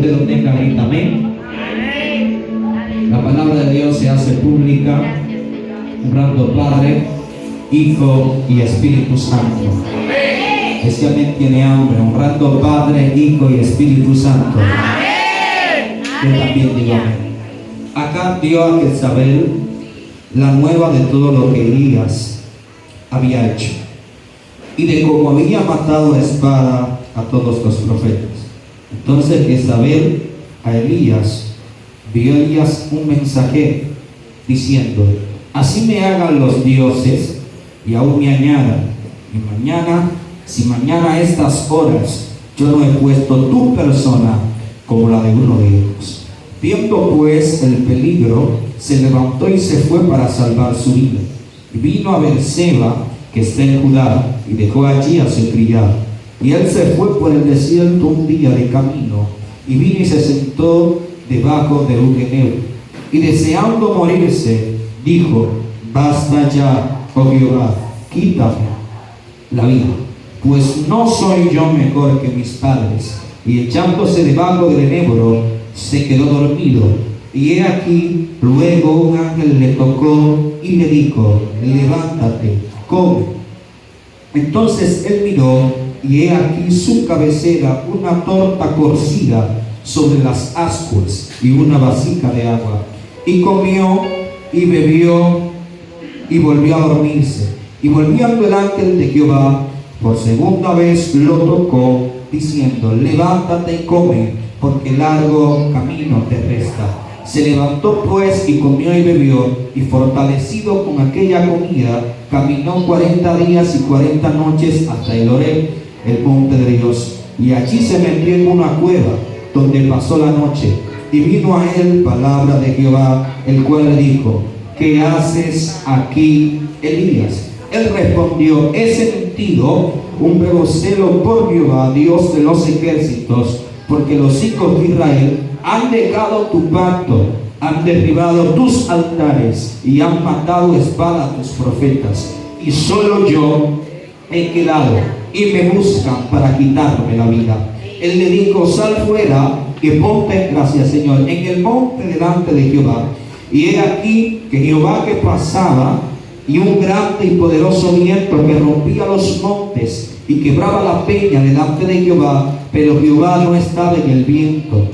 usted lo tenga ahorita. Amén. La palabra de Dios se hace pública, honrando Padre, Hijo y Espíritu Santo. Ese amén tiene hambre, honrando Padre, Hijo y Espíritu Santo. Yo también digo amén. Acá dio a Jezabel la nueva de todo lo que Elías había hecho y de cómo había matado a espada a todos los profetas. Entonces Jezabel a Elías, vio Elías un mensajero diciendo: así me hagan los dioses y aún me añadan, y mañana, si mañana a estas horas yo no he puesto tu persona como la de uno de ellos. Viendo pues el peligro, se levantó y se fue para salvar su vida. Y vino a Beerseba, que está en Judá, y dejó allí a su criado. Y él se fue por el desierto un día de camino, y vino y se sentó debajo de un enebro. Y deseando morirse, dijo: basta ya, oh Jehová, quítame la vida, pues no soy yo mejor que mis padres. Y echándose debajo del enebro, se quedó dormido. Y he aquí, luego un ángel le tocó y le dijo: levántate, come. Entonces él miró, y he aquí su cabecera una torta cocida sobre las ascuas y una vasija de agua. Y comió y bebió y volvió a dormirse. Y volviendo el ángel de Jehová por segunda vez lo tocó, diciendo: levántate y come, porque largo camino te resta. Se levantó pues y comió y bebió, y fortalecido con aquella comida, caminó 40 días y 40 noches hasta el Horeb, el monte de Dios. Y allí se metió en una cueva, donde pasó la noche. Y vino a él palabra de Jehová, el cual le dijo: ¿qué haces aquí, Elías? Él respondió: he sentido un breve celo por Jehová, Dios de los ejércitos, porque los hijos de Israel han dejado tu pacto, han derribado tus altares y han matado espada a tus profetas. Y solo yo he quedado, y me buscan para quitarme la vida. Él le dijo: sal fuera y ponte, gracias Señor, en el monte delante de Jehová. Y he aquí que Jehová que pasaba, y un grande y poderoso viento que rompía los montes y quebraba la peña delante de Jehová, pero Jehová no estaba en el viento.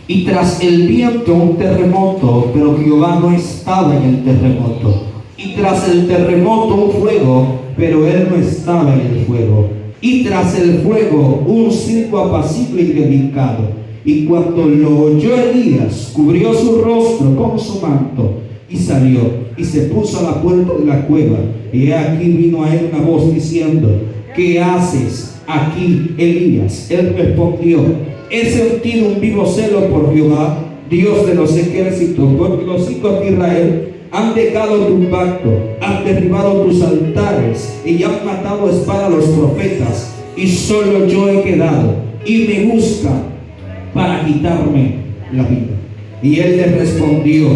Y tras el viento un terremoto, pero Jehová no estaba en el terremoto. Y tras el terremoto un fuego, pero él no estaba en el fuego. Y tras el fuego un silbo apacible y delicado. Y cuando lo oyó Elías, cubrió su rostro con su manto y salió y se puso a la puerta de la cueva. Y aquí vino a él una voz diciendo: ¿qué haces aquí, Elías? Él respondió: he sentido un vivo celo por Jehová, Dios de los ejércitos, porque los hijos de Israel han dejado tu pacto, han derribado tus altares y han matado a espada a los profetas, y solo yo he quedado, y me buscan para quitarme la vida. Y él le respondió,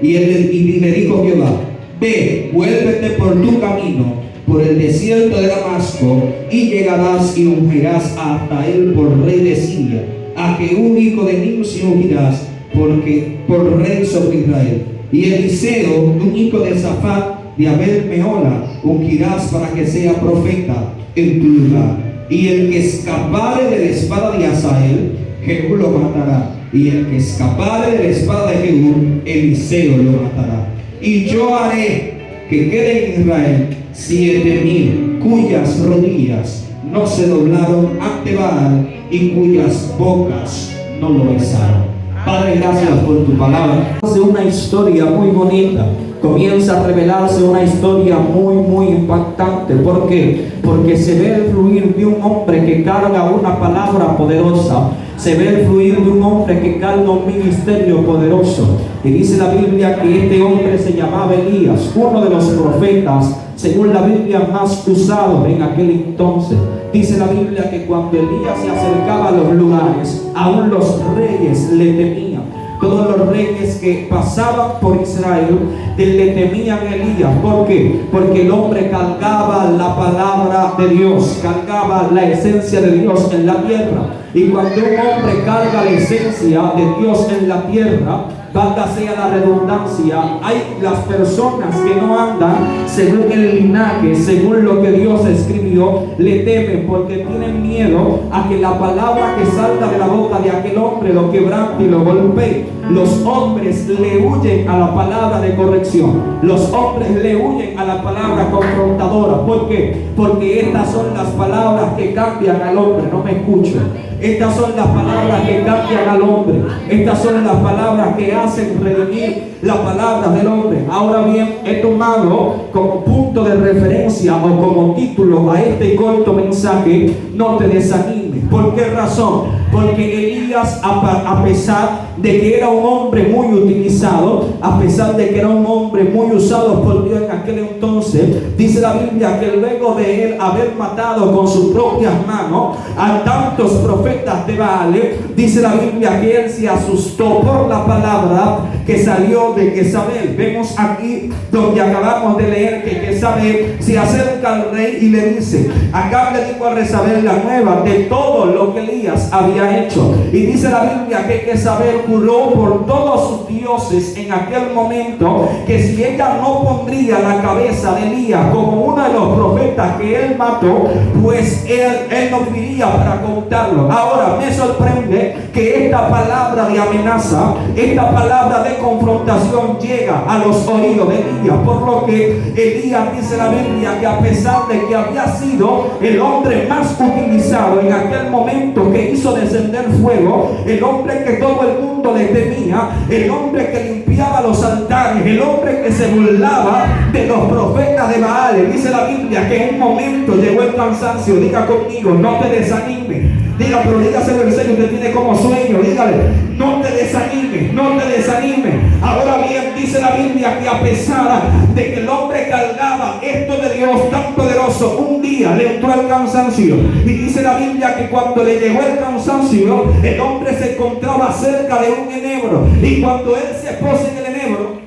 y le dijo Jehová: ve, vuélvete por tu camino, por el desierto de Damasco, y llegarás y ungirás hasta él por rey de Siria, a Jehú hijo de Nimsi ungirás, porque por rey sobre Israel. Y Eliseo, un hijo de Safat de Abel Mehola, ungirás para que sea profeta en tu lugar. Y el que escapare de la espada de Hazael, Jehú lo matará. Y el que escapare de la espada de Jehú, Eliseo lo matará. Y yo haré que quede en Israel 7,000 cuyas rodillas no se doblaron ante Baal y cuyas bocas no lo besaron. Padre, gracias por tu palabra. Hace una historia muy bonita. Comienza a revelarse una historia muy impactante. ¿Por qué? Porque se ve el fluir de un hombre que carga una palabra poderosa. Se ve el fluir de un hombre que carga un ministerio poderoso. Y dice la Biblia que este hombre se llamaba Elías, uno de los profetas, según la Biblia, más usados en aquel entonces. Dice la Biblia que cuando Elías se acercaba a los lugares, aún los reyes le temían, todos los reyes que pasaban por Israel le temían a Elías. ¿Por qué? Porque el hombre cargaba la palabra de Dios, cargaba la esencia de Dios en la tierra. Y cuando un hombre carga la esencia de Dios en la tierra, valga sea la redundancia, hay las personas que no andan según el linaje, según lo que Dios escribió, le temen porque tienen miedo a que la palabra que salga de la boca de aquel hombre lo quebrante y lo golpee. Los hombres le huyen a la palabra de corrección, los hombres le huyen a la palabra confrontadora. ¿Por qué? Porque estas son las palabras que cambian al hombre. No me escucho. Estas son las palabras que cambian al hombre. Estas son las palabras que hacen redimir la palabra del hombre. Ahora bien, he tomado como punto de referencia o como título a este corto mensaje: no te desanimes. ¿Por qué razón? Porque Elías, a pesar de que era un hombre muy utilizado, a pesar de que era un hombre muy usado por Dios en aquel entonces, dice la Biblia que luego de él haber matado con sus propias manos a tantos profetas de Baal, dice la Biblia que él se asustó por la palabra que salió de Jezabel. Vemos aquí donde acabamos de leer que Jezabel se acerca al rey y le dice: Acab le dijo a Jezabel la nueva de todo lo que Elías había hecho. Y dice la Biblia que Jezabel juró por todos sus dioses en aquel momento que si ella no pondría la cabeza de Elías como uno de los profetas que él mató, pues él no viviría para contarlo. Ahora me sorprende que esta palabra de amenaza, esta palabra de confrontación llega a los oídos de Elías, por lo que Elías, dice la Biblia, que a pesar de que había sido el hombre más utilizado en aquel momento, que hizo descender fuego, el hombre que todo el mundo le temía, el hombre que limpiaba los altares, el hombre que se burlaba de los profetas de Baal, dice la Biblia que en un momento llegó el cansancio. Diga conmigo: no te desanimes. Diga, pero dígaselo en serio, usted tiene como sueño, dígale: no te desanimes, no te desanimes. Ahora bien, dice la Biblia que a pesar de que el hombre cargaba esto de Dios tan poderoso, un día le entró el cansancio. Y dice la Biblia que cuando le llegó el cansancio, el hombre se encontraba cerca de un enebro. Y cuando él se posa en el enebro,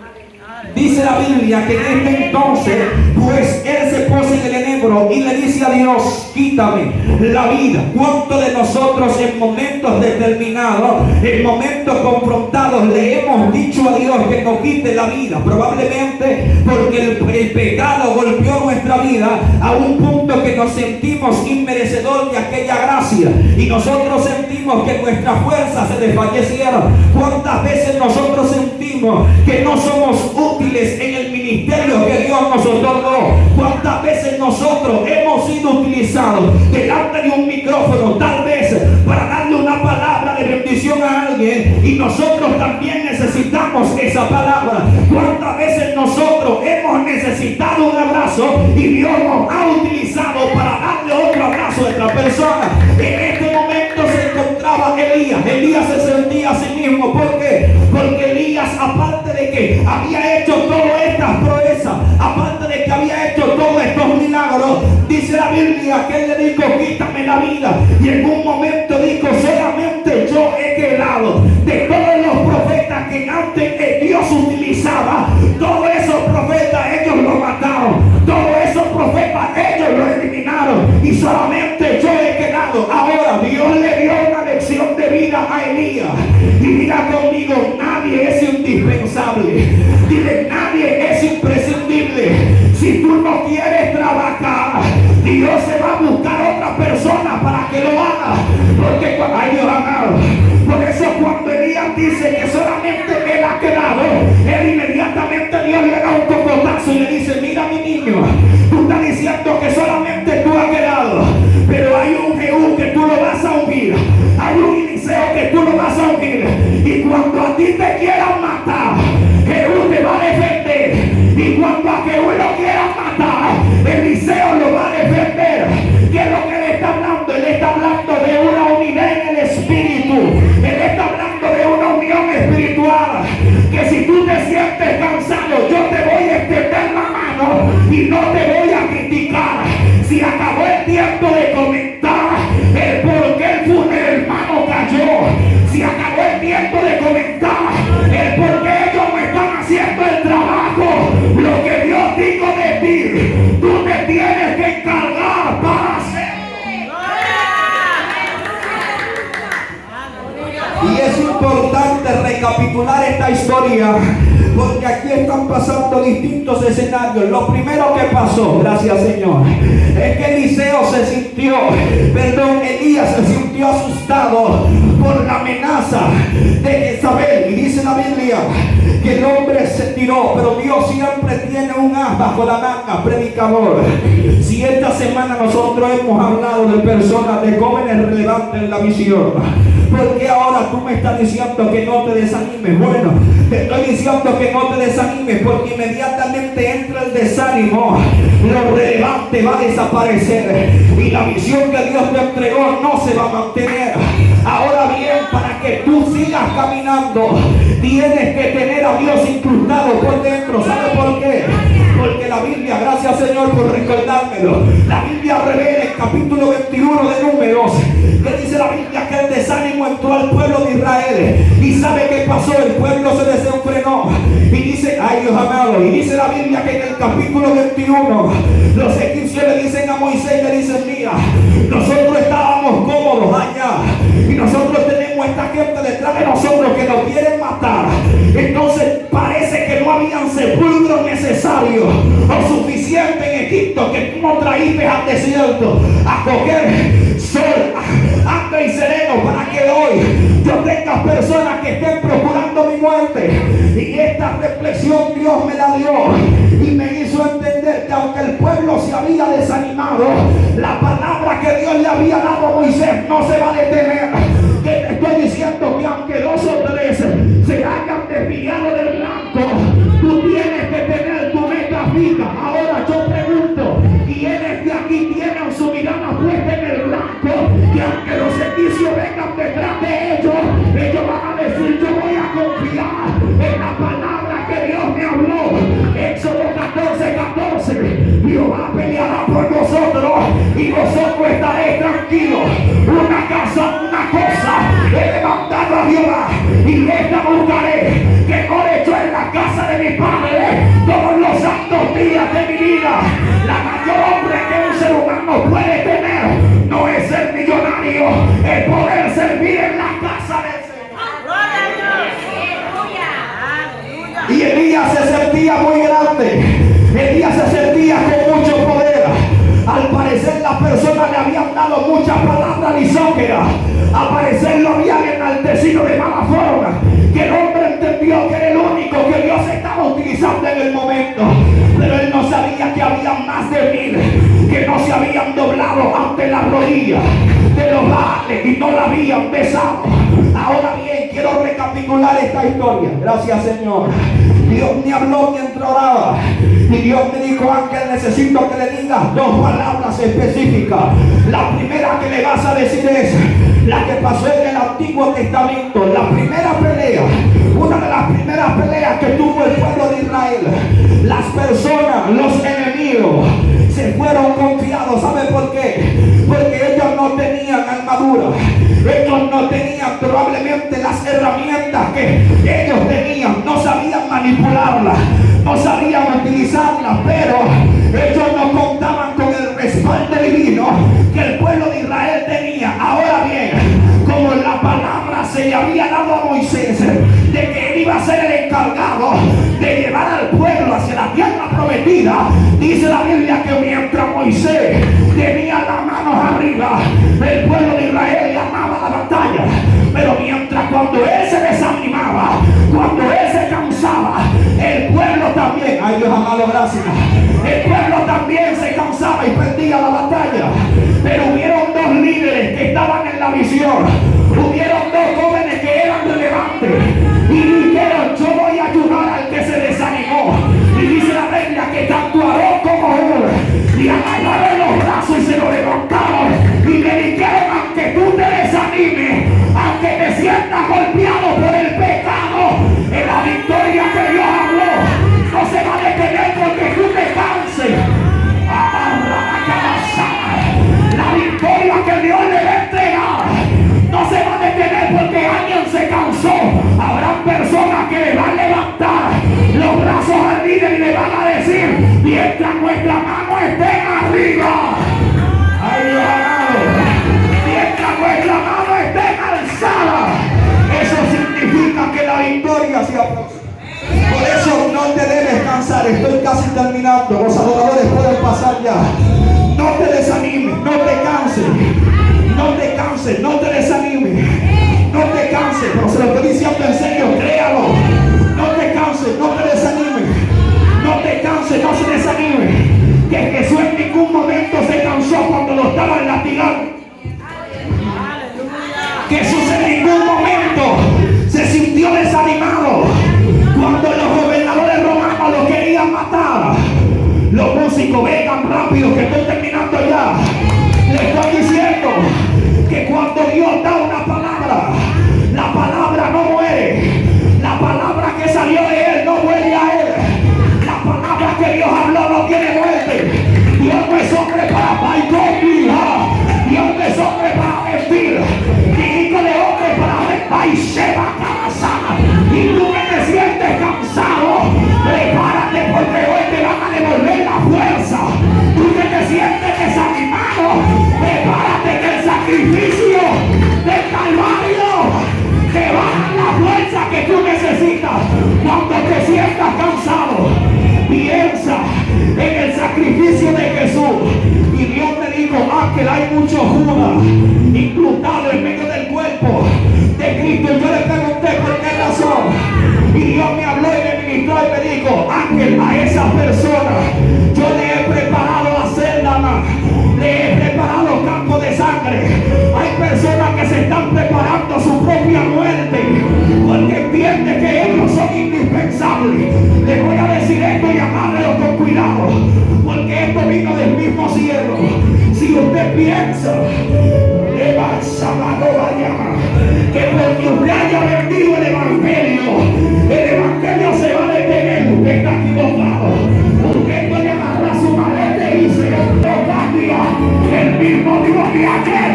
dice la Biblia que en este entonces, pues él se posa en el enebro y le dice a Dios: quítame la vida. ¿Cuántos de nosotros en momentos determinados, en momentos confrontados, le hemos dicho a Dios que nos quite la vida? Probablemente porque el pecado golpeó nuestra vida a un punto que nos sentimos inmerecedor de aquella gracia y nosotros sentimos que nuestras fuerzas se desfallecieron. ¿Cuántas veces nosotros sentimos que no somos útiles en el ministerio que Dios nos otorgó? ¿Cuántas veces nosotros hemos sido utilizados delante de un micrófono, tal vez para darle una palabra de bendición a alguien, y nosotros también necesitamos esa palabra? ¿Cuántas veces nosotros hemos necesitado un abrazo y Dios nos ha utilizado para darle otro abrazo a otra persona? En este momento se encontraba Elías. Elías se sentía a sí mismo. ¿Por qué? Porque Elías, aparte de que había hecho todas estas proezas, aparte de que había hecho todos estos milagros, dice la Biblia que él le dijo: quítame la vida. Y en un momento dijo: solamente yo he quedado de todos los profetas que antes Dios utilizaba. Todos esos profetas ellos lo mataron, todos esos profetas ellos lo eliminaron, y solamente yo he quedado. Ahora Dios le dio una lección de vida a Elías. Y diga conmigo: nadie es indispensable. Dile: nadie es imprescindible. Si tú no quieres trabajar, Dios se va a buscar otra persona para que lo haga. Porque ay, Dios amado, por eso cuando Elías dice que solamente él ha quedado, él inmediatamente Dios le da un cocotazo y le dice: mira, mi niño, tú estás diciendo que solamente tú has quedado, pero hay un Jehú que tú lo vas a ungir, hay un Eliseo que tú lo vas a ungir, y cuando a ti te quieran matar, Jehú te va a defender. Y cuando a Jehú lo quieran matar, Eliseo lo va a defender. ¿Qué es lo que él está hablando? Él está hablando de una unidad en el espíritu. Él está hablando de una unión espiritual. Que si tú te sientes cansado, yo te voy a extender la mano y no te voy a criticar. Si acabó el tiempo de comentar el por qué el hermano cayó, si acabó el tiempo de comentar Y es importante recapitular esta historia, porque aquí están pasando distintos escenarios. Lo primero que pasó, gracias Señor, es que Elías se sintió asustado por la amenaza de Jezabel. Y dice la Biblia que el hombre se tiró, pero Dios siempre tiene un as bajo la manga, predicador. Si esta semana nosotros hemos hablado de personas, de jóvenes relevantes en la visión, ¿por qué ahora tú me estás diciendo que no te desanimes? Bueno, te estoy diciendo que no te desanimes porque inmediatamente entra el desánimo, lo relevante va a desaparecer y la visión que Dios te entregó no se va a mantener. Ahora bien, para que tú sigas caminando, tienes que tener a Dios incrustado por dentro. ¿Sabe por qué? Porque la Biblia, gracias Señor por recordármelo, la Biblia revela en capítulo 21 de Números, que dice la Biblia que el desánimo entró al pueblo de Israel. ¿Y sabe qué pasó? El pueblo se desenfrenó. Y dice, ay Dios amado, y dice la Biblia que en el capítulo 21 los egipcios le dicen a Moisés, le dicen, mira, nosotros estábamos cómodos allá y nosotros tenemos esta gente detrás de nosotros que nos quieren matar. Entonces parece que no habían sepulcros necesarios o suficiente en Egipto, que tú no traíste al desierto a coger sol, hambre y sereno para que hoy yo tenga personas que estén procurando mi muerte. Y esta reflexión Dios me la dio y me hizo entender que aunque el pueblo se había desanimado, la palabra que Dios le había dado a Moisés no se va a detener. Que te estoy diciendo que aunque 2 o 3 se hayan desviado del blanco, tú tienes que tener tu meta fija. Ahora yo pregunto, ¿quiénes de aquí tienen su mirada puesta en el blanco? Que aunque los egipcios vengan detrás de ellos, ellos van a decir, yo voy a confiar en la palabra que Dios me habló. Éxodo 14:14, Jehová peleará por nosotros y vosotros estaréis tranquilos. Una cosa he levantado a Jehová y esta buscaré, que no he hecho en la casa de mi padre todos los santos días de mi vida. La mayor hombre que un ser humano puede tener no es ser millonario, es poder servir en la casa del Señor. Y Elías se sentía muy grande, Elías se sentía con mucho poder. Al parecer las personas le habían dado muchas palabras lisonjeras, al parecer lo habían enaltecido de mala forma, que el hombre entendió que era el único que Dios estaba utilizando en el momento. Pero él no sabía que había más de 1000 que no se habían doblado ante la rodilla de los Baales y no la habían besado. Ahora bien, quiero recapitular esta historia. Gracias Señor. Dios me habló mientras oraba y Dios me dijo, Ángel, necesito que le digas 2 palabras específicas. La primera que le vas a decir es la que pasó en el Antiguo Testamento, la primera pelea, una de las primeras peleas que tuvo el pueblo de Israel. Las personas, los enemigos, se fueron confiados. ¿Sabe por qué? Porque ellos no tenían armadura, ellos no tenían probablemente las herramientas que ellos tenían, no sabían manipularlas, no sabían utilizarlas, pero ellos no contaban con el respaldo divino que el pueblo de Israel tenía. Ahora bien, como la palabra se le había dado a Moisés de que él iba a ser el encargado de llevar al pueblo hacia la tierra prometida, dice la Biblia que mientras Moisés tenía las manos arriba, el pueblo de Israel llamaba a la batalla. Pero mientras cuando él se desanimaba, cuando él se cansaba, el pueblo también, ay Dios amado, gracias, el pueblo también se cansaba y perdía la batalla. Pero hubieron 2 líderes que estaban en la visión, hubieron 2 jóvenes que eran relevantes y dijeron, yo voy a ayudar al que se desanimó. Y dice la Biblia que tanto Aarón como Hur le agarraron los brazos y se lo levantaron y le dijeron, aunque tú te desanimes, aunque te sientas golpeado por el pecado, en la victoria que Dios habló no se va a detener porque tú te canses. La victoria que Dios le va a entregar no se va a detener porque alguien se cansó. Habrá personas que le van a levantar los brazos al líder y le van a decir, mientras nuestra mano esté arriba, ay Dios amado, mientras nuestra mano esté alzada, diciendo en serio, créalo. No te canses, no te desanimes. No te canses, no se desanime. Que Jesús en ningún momento se cansó cuando lo estaban latigando. Jesús en ningún momento se sintió desanimado cuando los gobernadores romanos lo querían matar. Los músicos, vengan rápido que estoy terminando ya. Le estoy diciendo que cuando Dios da una palabra, la palabra no muere. La palabra que salió de él no muere a él. La palabra que Dios habló no tiene muerte. Dios no es hombre para bailar. Dios no es hombre para mentir. Ni hijo de hombre para y se va a casar. Y tú que te sientes cansado, prepárate porque hoy te van a devolver la fuerza. Tú que te sientes desanimado, prepárate que el sacrificio del Calvario te va a dar la fuerza que tú necesitas. Cuando te sientas cansado, piensa en el sacrificio de Jesús. Y Dios me dijo, Ángel, hay muchos Judas incrustados en medio del cuerpo de Cristo. Y yo le pregunté por qué razón. Y Dios me habló y me ministró y me dijo, Ángel, a esa persona yo le he preparado la celda más. Le he preparado campo de sangre. Hay personas que se están preparando su propia muerte porque entienden que ellos son indispensables. Les voy a decir esto y amárrelo con cuidado, porque esto vino del mismo cielo. Si usted piensa que porque usted haya vendido el evangelio se va a detener, usted está equivocado. Usted puede agarrar su maleta y se cambia. El mismo Dios de ayer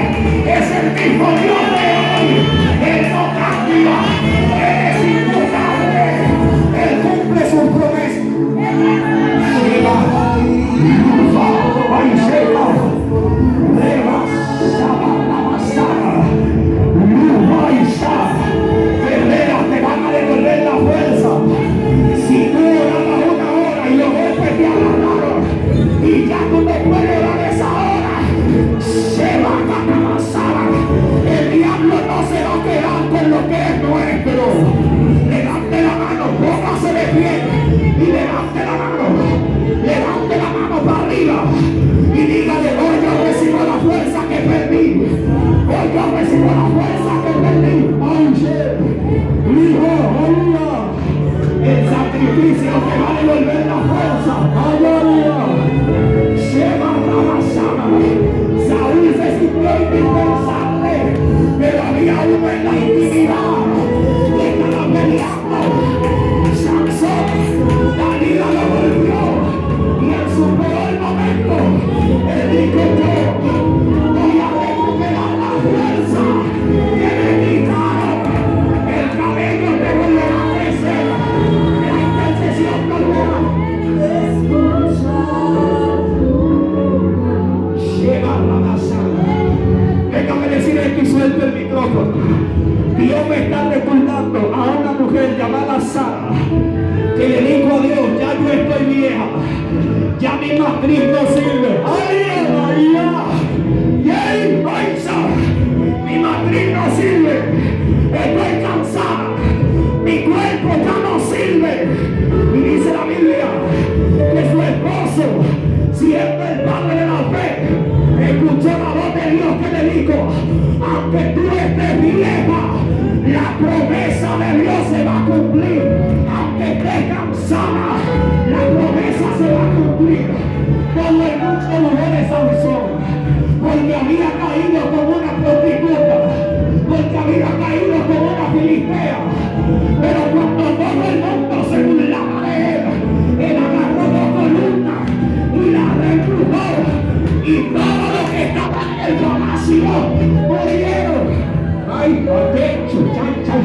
es el mismo Dios de hoy. Él no cambia. Él es inmutable. Él cumple sus promesas. Guerreras te van a devolver la fuerza. Si tú orabas una hora y los golpes te agarraron y ya tú no puedes orar esa hora, se va a pasar. El diablo no se va a quedar con lo que es nuestro. Levante la mano, póngase de pie y levante la mano para arriba y dígale, hoy yo recibo la fuerza que perdí. Hoy yo recibo la fuerza que perdí. El sacrificio que va a devolver la fuerza. Saúl se sintió indispensable, pero había uno en la intimidad que estaba peleando. Sansón, Dalila lo volvió y en su peor momento él dijo, yo voy a recuperar la fuerza que me quitaron. El cabello te volverá a crecer. La intercesión volverá. Lleva la masa. Déjame decir esto y suelto el micrófono. Dios me está recordando a una mujer llamada Sara que le dijo a Dios, ya yo estoy vieja, ya mi matriz no sirve. Mi matriz no sirve, estoy cansada, mi cuerpo ya no sirve. Y dice la Biblia que su esposo, siendo el padre de la fe, escuchó la voz de Dios que le dijo, aunque tú estés vieja, la promesa de Dios se va a cumplir. Aunque estés cansada, la promesa se va a cumplir. Todo el mundo dudó de Sansón, porque había caído como una prostituta, porque había caído como una filistea. Pero cuando todo el mundo se burlaba de él, él agarró dos columnas y la reemplujó, y todo lo que estaba en el palacio murieron. Ay, no, techo, chancha,